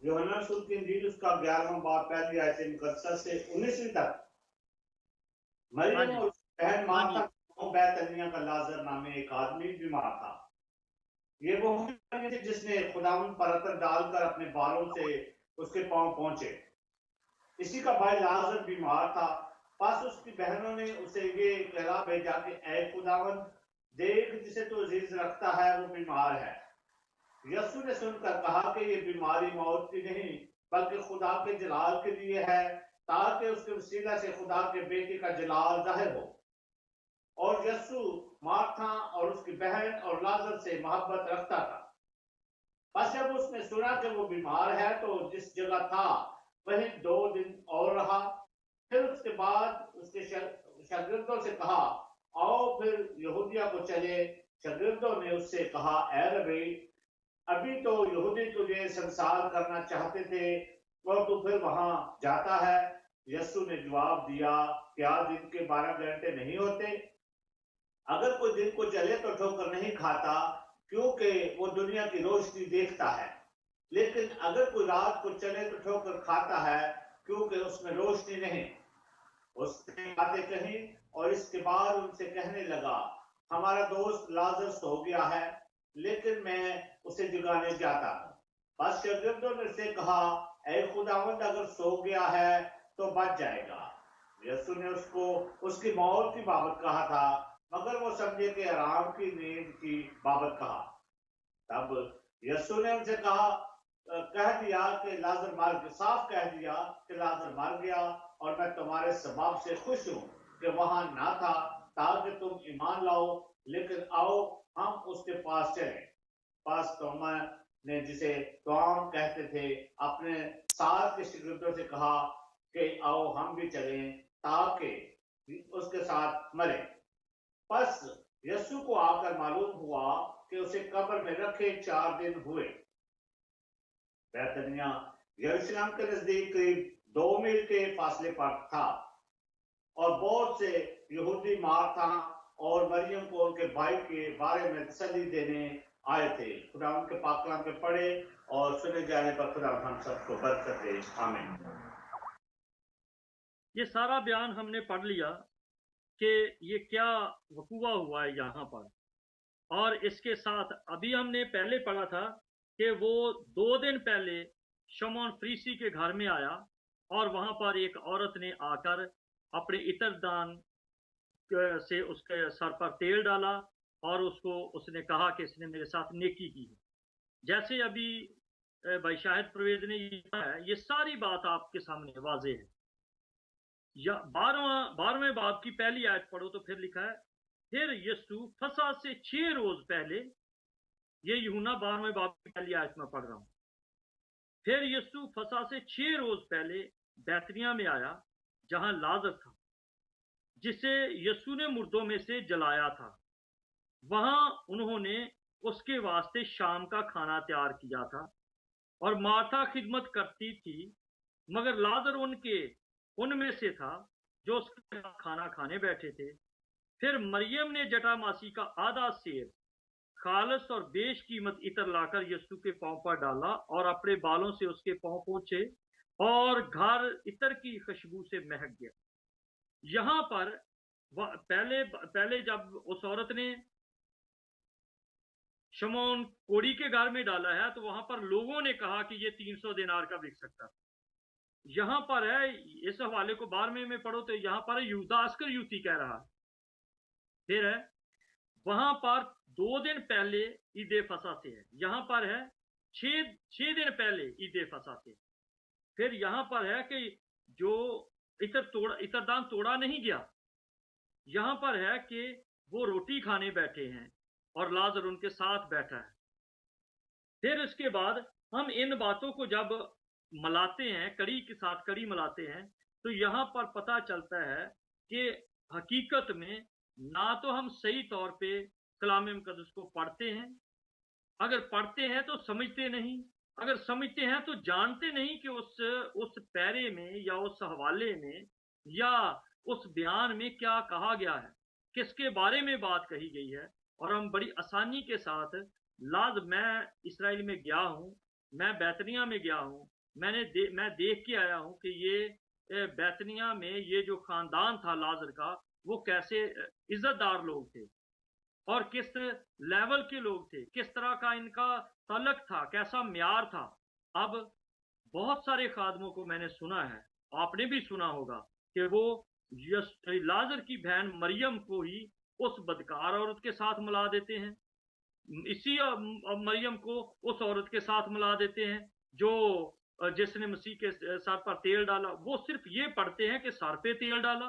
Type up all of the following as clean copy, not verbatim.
यूहन्ना रसूल की इंजील उसका 11वां बाब पहली आयत मुकद्दसा से 19वीं तक। हाँ मरियम जी और उसकी बहन हाँ मार्था जी बैतनिया का लाजर नामे एक आदमी बीमार था। ये वो थी जिसने खुदावन पर अतर डालकर अपने बालों से उसके पांव पहुंचे। इसी का भाई लाजर बीमार था। बस उसकी बहनों ने उसे ये कहला भेजा कि ऐ खुदावन, देख जिसे तू अजीज रखता है वो बीमार है। यीशु ने सुनकर कहा कि ये बीमारी मौत की नहीं बल्कि खुदा के जलाल के लिए है, ताकि उसके वसीला से खुदा के बेटे का जलाल जाहिर हो। और यीशु मार्था और उसकी बहन और लाजर से मोहब्बत रखता था। बस जब उसने सुना कि वो बीमार है तो जिस जगह था वहीं 2 दिन और रहा। फिर उसके बाद उसके शागिर्दों से कहा, आओ फिर यहूदिया को चले। शागिर्दों ने उससे कहा, ऐ रबी, अभी तो यहूदी तुझे संसार करना चाहते थे और तू फिर वहां जाता है। यीशु ने जवाब दिया, क्या दिन के 12 घंटे नहीं होते? अगर कोई दिन को चले तो ठोकर नहीं खाता, क्योंकि वो दुनिया की रोशनी देखता है। लेकिन अगर कोई रात को चले तो ठोकर खाता है, क्योंकि उसमें रोशनी नहीं। उसने बातें कही और इसके बाद उनसे कहने लगा, हमारा दोस्त लाजर सो गया है, लेकिन मैं उसे जगाने जाता हूँ। बस शागिर्दों ने उससे कहा, ऐ खुदावंद, अगर सो गया है तो बच जाएगा। यीशु ने उसको उसकी मौत की बाबत कहा था, मगर वो समझे कि आराम की नींद की बाबत कहा। तब यीशु ने उनसे कहा, कह दिया कि लाजर मर गया, साफ कह दिया कि लाजर मर गया, और मैं तुम्हारे सबब से खुश हूं कि वहां ना था, ताकि तुम ईमान लाओ। लेकिन आओ हम उसके पास चले। पास तोमा ने, जिसे तोम कहते थे, अपने साथ के शागिर्दों से कहा कि आओ हम भी चलें ताकि उसके साथ मरे। बस यीशु को आकर मालूम हुआ कि उसे कब्र में रखे 4 दिन हुए। बैतनिया यरूशलेम के नजदीक करीब 2 मील के फासले पर था, और बहुत से यहूदी मार्था और मरियम को उनके भाई के बारे में तसल्ली देने आए थे। खुदा उनके पाक कलाम के पढ़े और सुने जाने पर खुदा हम सबको बरकत दे, आमीन। ये सारा बयान हमने पढ़ लिया कि ये क्या वकूआ हुआ है यहाँ पर, और इसके साथ अभी हमने पहले पढ़ा था कि वो 2 दिन पहले शमौन फरीसी के घर में आया और वहां पर एक औरत ने आकर अपने इत्रदान से उसके सर पर तेल डाला और उसने कहा कि इसने मेरे साथ नेकी की है। जैसे अभी भाई शाहिद परवेज ने कहा है, ये सारी बात आपके सामने वाजे है। या 12वें बाब की पहली आयत पढ़ो तो फिर लिखा है, फिर यीशु फसह से 6 रोज पहले, ये यूहन्ना 12वें बाब की पहली आयत में पढ़ रहा हूं। फिर यीशु फसह से 6 रोज पहले बैतनिया में आया, जहां लाजर था, जिसे यीशु ने मुर्दों में से जलाया था। वहां उन्होंने उसके वास्ते शाम का खाना तैयार किया था, और मार्था खिदमत करती थी, मगर लाजर उनमें से था जो उसके साथ खाना खाने बैठे थे। फिर मरियम ने जटामासी का आधा सेर खालस और बेशकीमत इत्र लाकर यीशु के पांव पर डाला और अपने बालों से उसके पांव पोंछे, और घर इत्र की खुशबू से महक गया। यहां पर पहले जब उस औरत ने शमौन कोड़ी के घर में डाला है तो वहां पर लोगों ने कहा कि ये 300 दिनार का बिक सकता। यहां पर है, इस हवाले को 12वें में पढ़ो तो यहां पर यहूदा इस्करियोती कह रहा है। फिर है वहां पर 2 दिन पहले ईद फसा से है, यहां पर है 6 दिन पहले ईद फसा से। फिर यहां पर है कि जो इत्रदान तोड़ा नहीं गया, यहां पर है कि वो रोटी खाने बैठे हैं और लाजर उनके साथ बैठा है। फिर इसके बाद हम इन बातों को जब मिलाते हैं, कड़ी के साथ कड़ी मिलाते हैं, तो यहां पर पता चलता है कि हकीकत में ना तो हम सही तौर पे कलाम मुकद्दस को पढ़ते हैं, अगर पढ़ते हैं तो समझते नहीं, अगर समझते हैं तो जानते नहीं कि उस पैरे में या उस हवाले में या उस बयान में क्या कहा गया है, किसके बारे में बात कही गई है। और हम बड़ी आसानी के साथ मैं इसराइल में गया हूं मैं बैतनिया में गया हूँ, मैं देख के आया हूँ कि ये बैतनिया में ये जो खानदान था लाजर का, वो कैसे इज्जतदार लोग थे और किस लेवल के लोग थे, किस तरह का इनका तलक था, कैसा म्यार था। अब बहुत सारे खादमों को मैंने सुना है, आपने भी सुना होगा, कि वो लाजर की बहन मरियम को ही उस बदकार औरत के साथ मिला देते हैं, इसी मरियम को उस औरत के साथ मिला देते हैं जो जिसने मसीह के सर पर तेल डाला। वो सिर्फ ये पढ़ते हैं कि सर पे तेल डाला,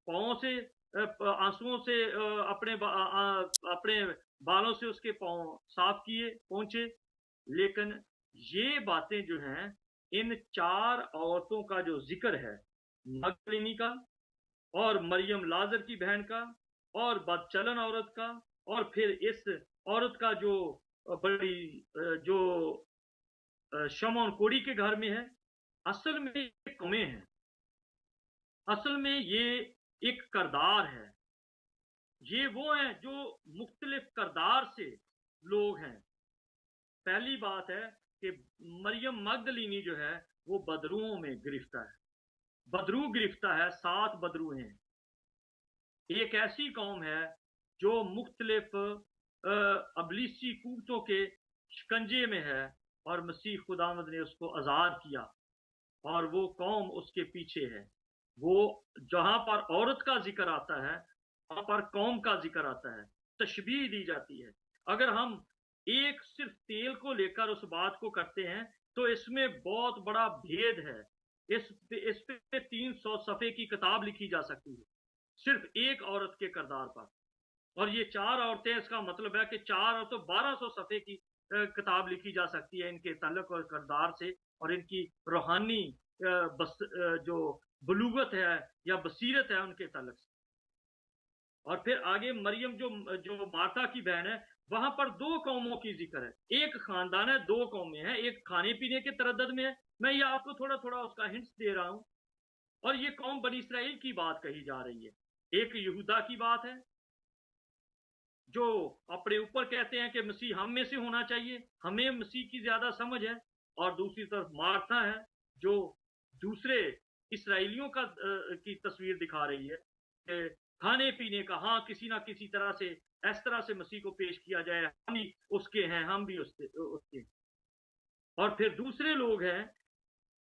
पाँव से आंसुओं से अपने बालों से उसके पाँव साफ किए, पहुंचे। लेकिन ये बातें जो हैं, इन 4 औरतों का जो जिक्र है, मगदलिनी का और मरियम लाजर की बहन का और बदचलन औरत का, और फिर इस औरत का जो बड़ी जो शमौन कोड़ी के घर में है, असल में ये कौमें हैं, असल में ये एक करदार है। ये वो हैं जो मुख्तलिफ करदार से लोग हैं। पहली बात है कि मरियम मगदलिनी जो है वो बदरुओं में गिरफ्ता है, बदरू गिरफ्ता है, 7 बदरू हैं। एक ऐसी कौम है जो मुख्तलिफ अबलीसी कुव्वतों के शिकंजे में है, और मसीह खुदावंद ने उसको आज़ाद किया और वो कौम उसके पीछे है। वो जहां पर औरत का जिक्र आता है, वहां पर कौम का जिक्र आता है, तशबीह दी जाती है। अगर हम एक सिर्फ तेल को लेकर उस बात को करते हैं तो इसमें बहुत बड़ा भेद है। इस पे 300 सफ़े की किताब लिखी जा सकती है सिर्फ एक औरत के किरदार पर, और ये 4 औरतें, इसका मतलब है कि 4 और तो 1200 सफ़े की किताब लिखी जा सकती है इनके तल्लुक और किरदार से, और इनकी रूहानी जो बलूगत है या बसीरत है उनके तल्लुक से। और फिर आगे मरियम जो मार्था की बहन है, वहां पर 2 कौमों की जिक्र है, एक खानदान है, 2 कौमें हैं, एक खाने पीने के तरद्दुद में है। मैं ये आपको थोड़ा थोड़ा उसका हिंट्स दे रहा हूं। और ये कौम बनी इसराइल की बात कही जा रही है। एक यहूदा की बात है जो अपने ऊपर कहते हैं कि मसीह हम में से होना चाहिए, हमें मसीह की ज्यादा समझ है। और दूसरी तरफ मार्था है जो दूसरे इसराइलियों की तस्वीर दिखा रही है कि खाने पीने का, हाँ, किसी ना किसी तरह से इस तरह से मसीह को पेश किया जाए, हम ही उसके हैं, हम भी उसके। और फिर दूसरे लोग हैं,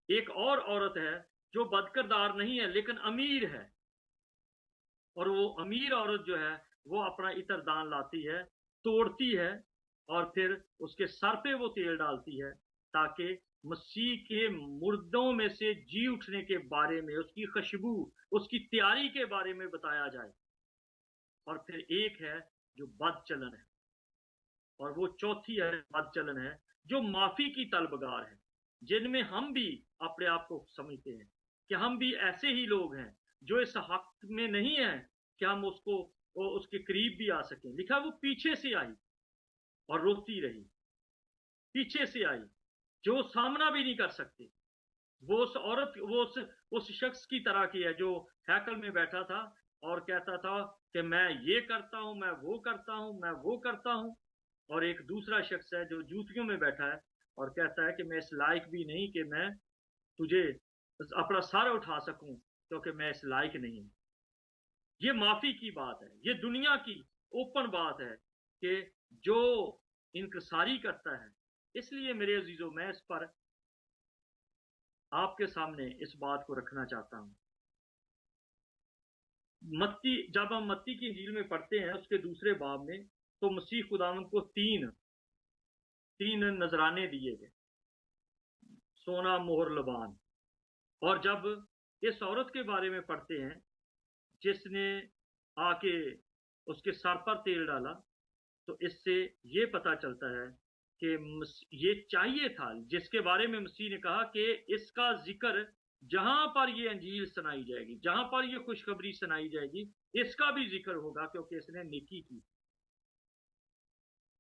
एक और औरत है जो बदकिरदार नहीं है लेकिन अमीर है, और वो अमीर औरत जो है वो अपना इतर दान लाती है, तोड़ती है, और फिर उसके सर पे वो तेल डालती है ताकि मसीह के मुर्दों में से जी उठने के बारे में, उसकी खुशबू, उसकी तैयारी के बारे में बताया जाए। और फिर एक है जो बदचलन है, और वो चौथी है बदचलन है जो माफी की तलबगार है, जिनमें हम भी अपने आप को समझते हैं कि हम भी ऐसे ही लोग हैं जो इस हक में नहीं है कि हम उसके करीब भी आ सकें। लिखा वो पीछे से आई और रोती रही, पीछे से आई, जो सामना भी नहीं कर सकते। वो उस औरत, वो उस शख्स की तरह की है जो हैकल में बैठा था और कहता था कि मैं ये करता हूं, मैं वो करता हूं, मैं वो करता हूं। और एक दूसरा शख्स है जो जूतियों में बैठा है और कहता है कि मैं इस लायक भी नहीं कि मैं तुझे अपना सर उठा सकूं, क्योंकि मैं इस लायक नहीं हूं। ये माफी की बात है, ये दुनिया की ओपन बात है कि जो इनकसारी करता है। इसलिए मेरे अजीजों, मैं इस पर आपके सामने इस बात को रखना चाहता हूं। जब हम मत्ती की इंजील में पढ़ते हैं उसके दूसरे बाब में, तो मसीह खुदावंद को तीन नजराने दिए गए, सोना, मोहर, लबान। और जब इस औरत के बारे में पढ़ते हैं जिसने आके उसके सर पर तेल डाला, तो इससे ये पता चलता है कि ये चाहिए था, जिसके बारे में मसीह ने कहा कि इसका जिक्र जहां पर ये अंजील सुनाई जाएगी, जहां पर ये खुशखबरी सुनाई जाएगी, इसका भी जिक्र होगा, क्योंकि इसने नेकी की।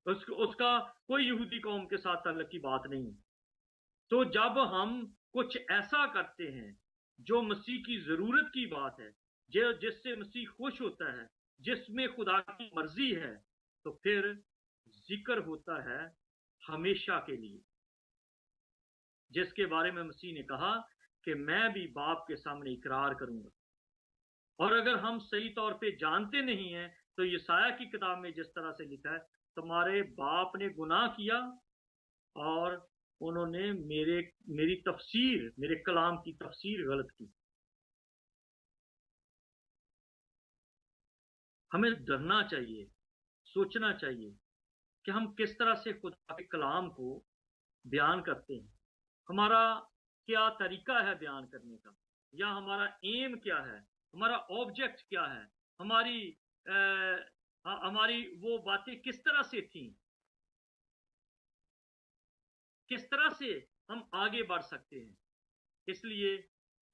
उसका कोई यहूदी कौम के साथ ताल्लुक की बात नहीं। तो जब हम कुछ ऐसा करते हैं जो मसीह की जरूरत की बात है, जिससे मसीह खुश होता है, जिसमें खुदा की मर्जी है, तो फिर जिक्र होता है हमेशा के लिए। जिसके बारे में मसीह ने कहा कि मैं भी बाप के सामने इकरार करूंगा। और अगर हम सही तौर पे जानते नहीं हैं तो यशाया की किताब में जिस तरह से लिखा है, तुम्हारे बाप ने गुनाह किया और उन्होंने मेरी तफसीर, मेरे कलाम की तफसीर गलत की। हमें डरना चाहिए, सोचना चाहिए कि हम किस तरह से खुदा के कलाम को बयान करते हैं, हमारा क्या तरीका है बयान करने का, या हमारा एम क्या है, हमारा ऑब्जेक्ट क्या है, हमारी वो बातें किस तरह से थी, किस तरह से हम आगे बढ़ सकते हैं। इसलिए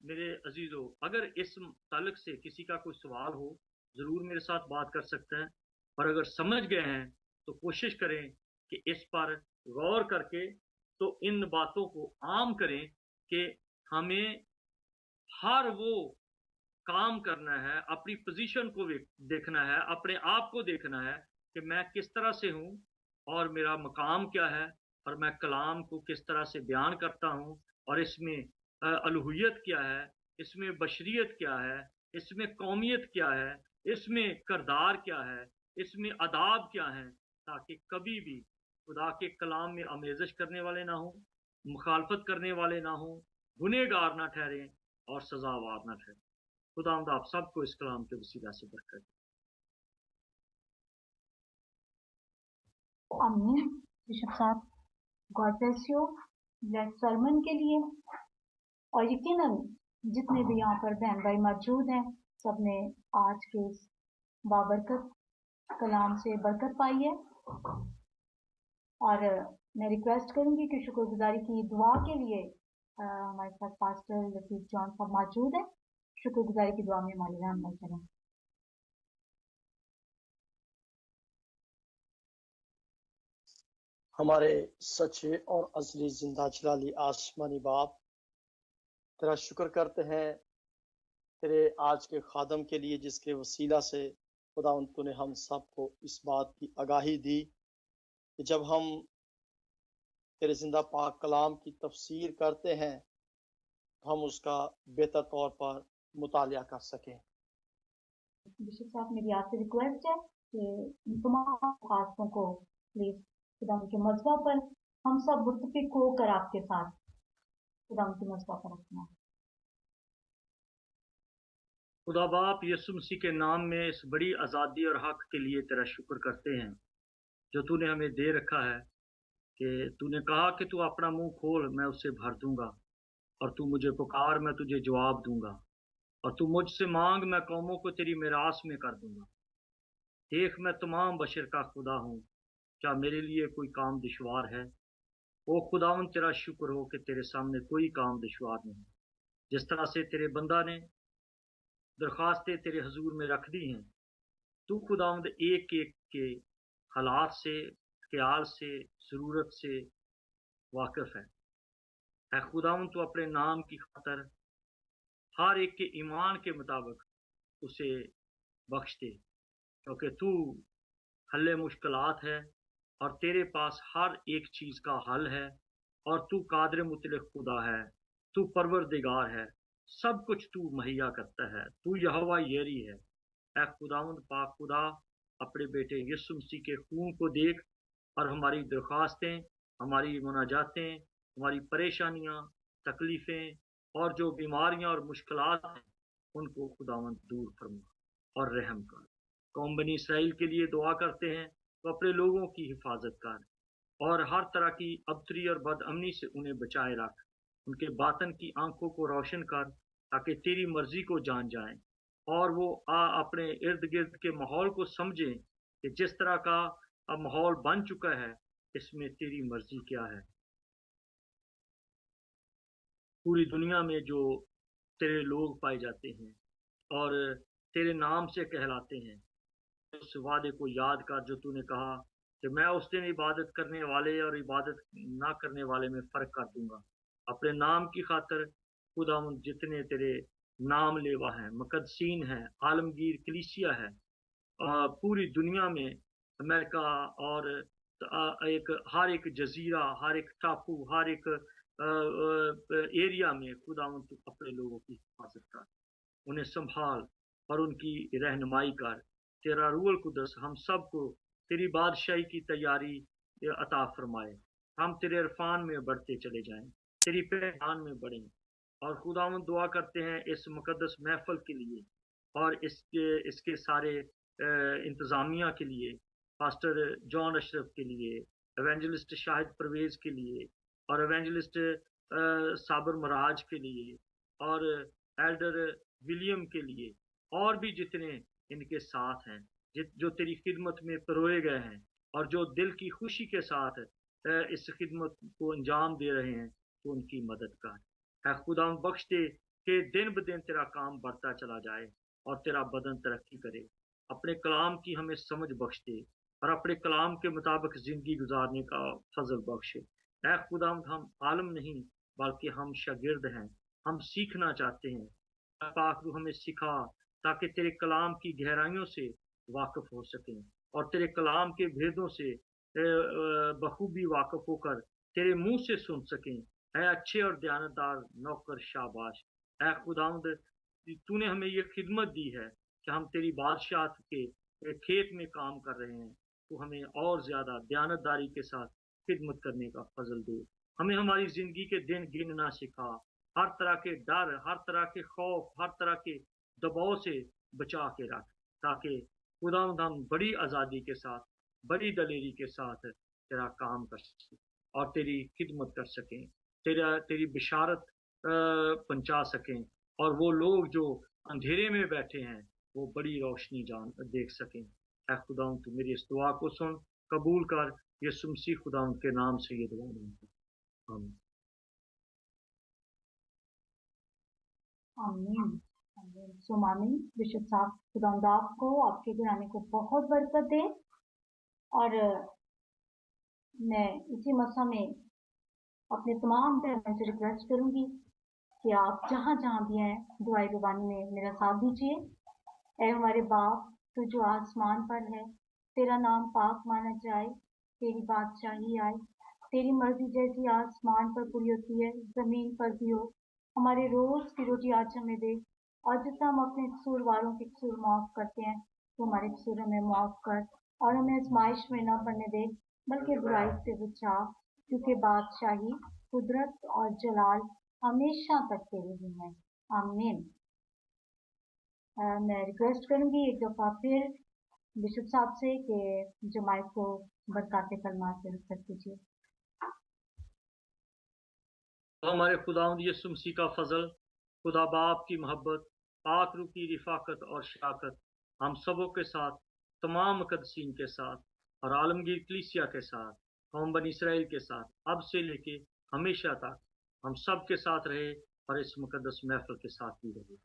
मेरे अजीजों, अगर इस ताल्लुक से किसी का कोई सवाल हो ज़रूर मेरे साथ बात कर सकते हैं, और अगर समझ गए हैं तो कोशिश करें कि इस पर गौर करके तो इन बातों को आम करें कि हमें हर वो काम करना है, अपनी पोजीशन को देखना है, अपने आप को देखना है कि मैं किस तरह से हूँ और मेरा मकाम क्या है, और मैं कलाम को किस तरह से बयान करता हूँ, और इसमें अलूहियत क्या है, इसमें बशरियत क्या है, इसमें कौमियत क्या है, इसमें किरदार क्या है, इसमें अदाब क्या है, ताकि कभी भी खुदा के कलाम में आमेज़श करने वाले ना हो, मुखालफत करने वाले ना हो, गुनहगार ना ठहरें और सजावार ना ठहरें। खुदावंद आप सबको इस कलाम के वसीला से बरकत दे। आमीन। बिशप साहब, God bless you, bless sermon के लिए। और यकीनन जितने भी यहाँ पर बहन भाई मौजूद हैं, सबने आज के इस बाबरकत कलाम से बरकत पाई है। और मैं रिक्वेस्ट करूंगी कि शुक्रगुजारी की दुआ के लिए हमारे साथ पास्टर लतीफ जॉन साहब मौजूद है। शुक्रगुजारी की दुआ में हमारी रहनुमाई करें। हमारे सच्चे और असली जिंदा जलाली आसमानी बाप, तेरा शुक्र करते हैं तेरे आज के खादम के लिए, जिसके वसीला से खुदा तूने हम सबको इस बात की आगाही दी कि जब हम तेरे जिंदा पाक कलाम की तफसीर करते हैं तो हम उसका बेहतर तौर पर मुतालिया कर सकें। बिशप साहब, मेरी आपसे रिक्वेस्ट है कि इन तमाम खासों को प्लीज खुदा के मजबा पर हम सब मुत्तफिक होकर आपके साथ खुदा के मजबा पर रखना। खुदा बाप यीशु मसीह के नाम में इस बड़ी आज़ादी और हक के लिए तेरा शुक्र करते हैं जो तूने हमें दे रखा है, कि तूने कहा कि तू अपना मुंह खोल मैं उसे भर दूंगा, और तू मुझे पुकार मैं तुझे जवाब दूंगा, और तू मुझसे मांग मैं कौमों को तेरी मिरास में कर दूंगा। देख मैं तमाम बशर का खुदा हूँ, क्या मेरे लिए कोई काम दुश्वार है? ओ खुदावन तेरा शुक्र हो कि तेरे सामने कोई काम दुश्वार नहीं। जिस तरह से तेरे बंदा ने दरख्वास्तें तेरे हजूर में रख दी हैं, तू खुदावंद एक एक के हालात से, ख्याल से, ज़रूरत से वाकिफ है। ऐ खुदावंद तू अपने नाम की खातर हर एक के ईमान के मुताबिक उसे बख्श दे, क्योंकि तू हल्ले मुश्किलात है और तेरे पास हर एक चीज़ का हल है, और तू कादिर मुतलक खुदा है, तू परवरदिगार है, सब कुछ तू मुहैया करता है, तू यहोवा येरी है। ऐ खुदावंद पाक खुदा, अपने बेटे यीशु मसीह के खून को देख और हमारी दरख्वास्तें, हमारी मुनाजातें, हमारी परेशानियां, तकलीफ़ें और जो बीमारियां और मुश्किलात हैं, उनको खुदावंद दूर फरमा और रहम कर। कौम बनी इसराइल के लिए दुआ करते हैं तो अपने लोगों की हिफाजत कर और हर तरह की अबतरी और बदअमनी से उन्हें बचाए रख। उनके बातन की आंखों को रोशन कर ताकि तेरी मर्जी को जान जाएं, और वो अपने इर्द गिर्द के माहौल को समझें कि जिस तरह का अब माहौल बन चुका है, इसमें तेरी मर्जी क्या है। पूरी दुनिया में जो तेरे लोग पाए जाते हैं और तेरे नाम से कहलाते हैं, उस वादे को याद कर जो तूने कहा कि मैं उस दिन इबादत करने वाले और इबादत ना करने वाले में फ़र्क कर दूंगा। अपने नाम की खातर खुदावंद जितने तेरे नाम लेवा हैं, मुकद्दसीन हैं, आलमगीर कलीसिया है, पूरी दुनिया में अमेरिका और हर एक जजीरा, हर एक टापू, हर एक एरिया में खुदावंद तू अपने लोगों की हिफाजत कर, उन्हें संभाल और उनकी रहनुमाई कर। तेरा रूहुल कुदस हम सबको तेरी बादशाही की तैयारी अता फरमाए। हम तेरे इरफान में बढ़ते चले जाएं, तेरी पहचान में बढ़ें। और खुदावंद दुआ करते हैं इस मुकद्दस महफिल के लिए और इसके सारे इंतज़ामिया के लिए, पास्टर जॉन अशरफ के लिए, एवेंजलिस्ट शाहिद परवेज़ के लिए और एवेंजलिस्ट साबर मराज के लिए और एल्डर विलियम के लिए, और भी जितने इनके साथ हैं जो तेरी खिदमत में परोए गए हैं और जो दिल की खुशी के साथ इस खिदमत को अंजाम दे रहे हैं, तो उनकी मदद कर। है खुदा बख्श दे कि दिन ब दिन तेरा काम बढ़ता चला जाए और तेरा बदन तरक्की करे। अपने कलाम की हमें समझ बख्श दे और अपने कलाम के मुताबिक ज़िंदगी गुजारने का फजल बख्श। है खुदा हम आलम नहीं बल्कि हम शागिर्द हैं, हम सीखना चाहते हैं। पाक रूह हमें सिखा ताकि तेरे कलाम की गहराइयों से वाकिफ हो सकें और तेरे कलाम के भेदों से बखूबी वाकिफ होकर तेरे मुंह से सुन सकें। है अच्छे और दयानतदार नौकर शाबाश। है खुदावंद तूने हमें ये खिदमत दी है कि हम तेरी बादशाहत के खेत में काम कर रहे हैं। तो हमें और ज़्यादा दयानतदारी के साथ खिदमत करने का फजल दे। हमें हमारी ज़िंदगी के दिन गिनना सिखा, हर तरह के डर, हर तरह के खौफ, हर तरह के दबाव से बचा के रख, ताकि खुदावंद हम बड़ी आज़ादी के साथ, बड़ी दलेरी के साथ तेरा काम कर सकें और तेरी खिदमत कर सकें, तेरी बिशारत पहुंचा सकें और वो लोग जो अंधेरे में बैठे हैं वो बड़ी रोशनी देख सकें। ऐ खुदावंद तू मेरी इस दुआ को सुन, कबूल कर। यीशु मसीह खुदावंद के नाम से ये दुआ मांगता हूं, आमीन। आमीन आमीन। सुमामी बिशप साहब, खुदावंद आपको आपके घराने को बहुत बरकत दे। और मैं इसी मसा में अपने तमाम बहनों से रिक्वेस्ट करूंगी कि आप जहाँ जहाँ भी हैं दुआई रुबानी में मेरा साथ दीजिए। ऐ हमारे बाप, तू जो आसमान पर है, तेरा नाम पाक माना जाए, तेरी बादशाही आए, तेरी मर्जी जैसी आसमान पर पूरी होती है जमीन पर भी हो। हमारे रोज की रोटी आज हमें दे, और जितना हम अपने कसूरवारों के कसूर माफ करते हैं तो हमारे कसूर हमें माफ कर, और हमें आजमाइश में न पड़ने दे बल्कि बुराई से बचा, क्योंकि बादशाही, कुदरत और जलाल हमेशा तक तेरे ही हैं। आमीन। मैं रिक्वेस्ट करूंगी एक दफा फिर बिशप साहब से कि जमात को बरकाते कलमा से कर दीजिए। हमारे खुदावंद यीशु मसीह का फजल, खुदा बाप की मोहब्बत, पाक रूह की रिफाकत और शराकत हम सबों के साथ, तमाम मुकद्दसीन के साथ और आलमगीर कलीसिया के साथ, कौम बनी इसराइल के साथ, अब से लेके हमेशा तक हम सब के साथ रहे और इस मुकद्दस महफिल के साथ भी रहे।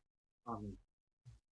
आमीन।